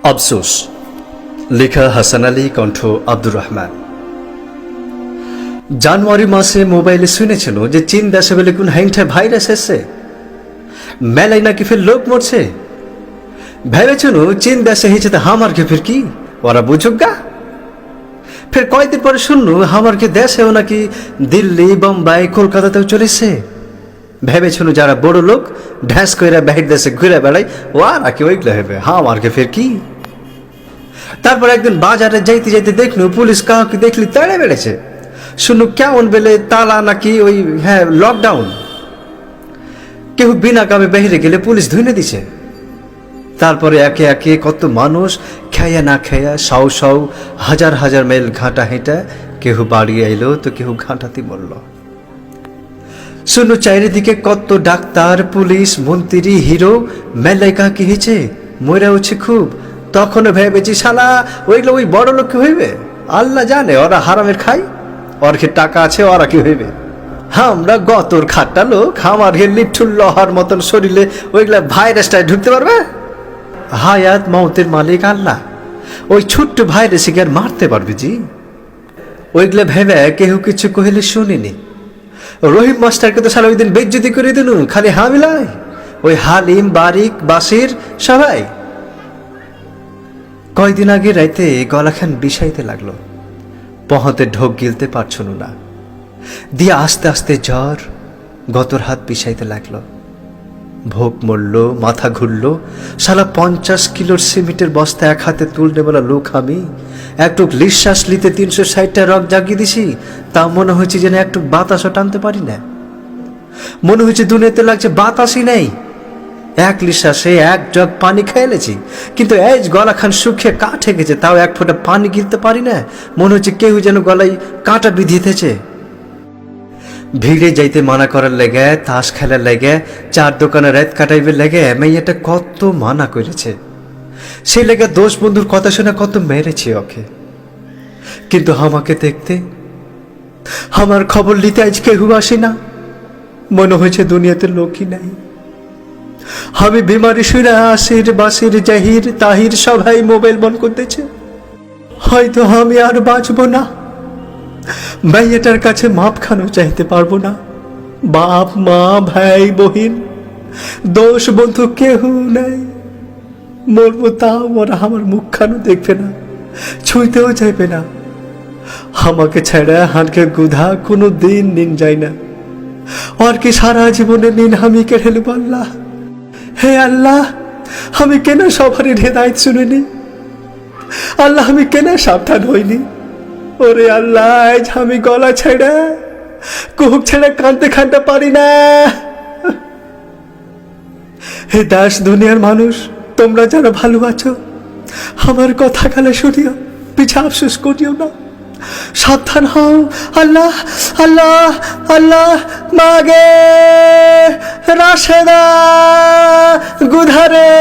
আফসোস, লেখা হাসান আলী, কণ্ঠ আব্দুর রহমান। জানুয়ারি মাসে মোবাইলে শুনেছিল যে চীন দেশে বলে কোন হ্যাংটা ভাইরাস এসছে, মেলায় নাকি ফের লোক মরছে। ভেবেছিল চীন দেশে হয়েছে তো হামারকে ফের কি ওরা বুঝুক গা। ফের কয়েকদিন পরে শুনলু হামারকে দেশেও নাকি দিল্লি, বোম্বাই, কলকাতাতেও চলেছে। ভেবেছিল যারা বড় লোক ঢ্যাস করে বাহির দেশে ঘুরে বেড়ায় ওরা কি ওইগুলো হবে, হামারকে ফের কি। তারপর একদিন বাজারে যাইতে যাইতে দেখলু পুলিশ কাউকে দেখলি তাড়ে বেড়েছে। শুনলু কেমন বেলে তালা নাকি ওই লকডাউন, কেউ বিনা কামে বাহিরে গেলে পুলিশ ধুনে দিছে। তারপরে একে একে কত মানুষ খেয়া না খেয়া সাউ সাউ হাজার হাজার মাইল ঘাঁটা হেঁটা কেউ বাড়ি এলো তো কেউ ঘাঁটাতে মরল। শুনু চারিদিকে কত ডাক্তার, পুলিশ, মন্ত্রী, হিরো মেলায় কাকি হয়েছে, মরা হচ্ছে খুব। তখনও ভেবেছি শালা ওইগুলো ওই বড় লোক কি হইবে, আল্লাহ জানে ওরা হারামের খাই, ওর কি টাকা আছে ওরা কি হইবে। আমরা গতর খাট্টা লোক, আমার লিঠুর লহার মতন শরীরে ওইগুলা ভাইরাসটায় ঢুকতে পারবে। হায়াত মৌতের মালিক আল্লাহ, ওই ছোট্ট ভাইরাসকে আর মারতে পারবে জি। ওইগুলা ভেবে কেউ কিছু কহিলে শুনিনি। রহিম মাস্টারকে তো সারা ওই দিন বেজ্জতি করে দিল, খালি হামিলায় ওই হালিম, বারিক, বাসির সবাই। কয়দিন আগে রাইতে গলাখান বিষাইতে লাগলো, পহতে ঢোক গিলতে পারছন না, দিয়ে আস্তে আস্তে জ্বর, গতর হাত বিষাইতে লাগলো। ভোগ মরল, মাথা ঘুরল। সালা 50 কিলোর সিমেন্টের বস্তা এক হাতে তুলনে বলা লোক আমি, একটু নিঃশ্বাস নিতে 360টা রক জাগিয়ে দিছি, তা মনে হয়েছে যেন একটু বাতাসও টানতে পারি না। মনে হয়েছে দুনিয়াতে লাগছে বাতাসই নেই। এক নিঃশ্বাসে এক জগ পানি খেয়েছি, কিন্তু এই গলা খান শুকিয়ে কাঠে গেছে, তাও এক ফোঁটা পানি গিলতে পারি না। মনে হচ্ছে কেউ যেন গলায় কাঁটা বিধিতেছে। ভিড়ে যাইতে মানা করার লেগে, তাস খেলার লেগে, চার দোকানে রাত কাটাইবে লেগে মেয়েটা কত মানা করেছে। সেই লেগে দোষ বন্ধুর কথা শুনে কত মেরেছে ওকে। কিন্তু আমাকে দেখতে, আমার খবর নিতে আজ কেউ আসি না। মনে হয়েছে দুনিয়াতে লোকই নাই। আমি বিমারি শুনে আসির, বাসির, জাহির, তাহির সবাই মোবাইল বন্ধ করতেছে। হয়তো আমি আর বাঁচবো না। মেয়েটার কাছে মাপ খানো চাইতে পারবো না। বাপ, মা, ভাই, বহিন, দোষ বন্ধু কেউ নাই। মরবো তাও ওরা আমার মুখ খানো দেখবে না, ছুঁইতেও চাইবে না। আমাকে ছেড়ে হানকে গুধা কোনো দিন নিন যায় না। আর কি সারা জীবনে নিন আমি কেড়ে নেব আল্লাহ। হে আল্লাহ, আমি কেন সবারই হেদায়েত শুনিনি? আল্লাহ, আমি কেন সাবধান হইনি? ওরে আল্লাহ, আজ আমি গলা ছেড়ে কুহুক ছেড়ে কাঁদতে কাঁদতে পারি না। হে দাস দুনিয়ার মানুষ, তোমরা যারা ভালো আছো, আমার কথা কালে শুনিও, পিছা আফসোস করিও না, সাবধান হও। আল্লাহ আল্লাহ আল্লাহ, মাগে রাশেদা গুধারে।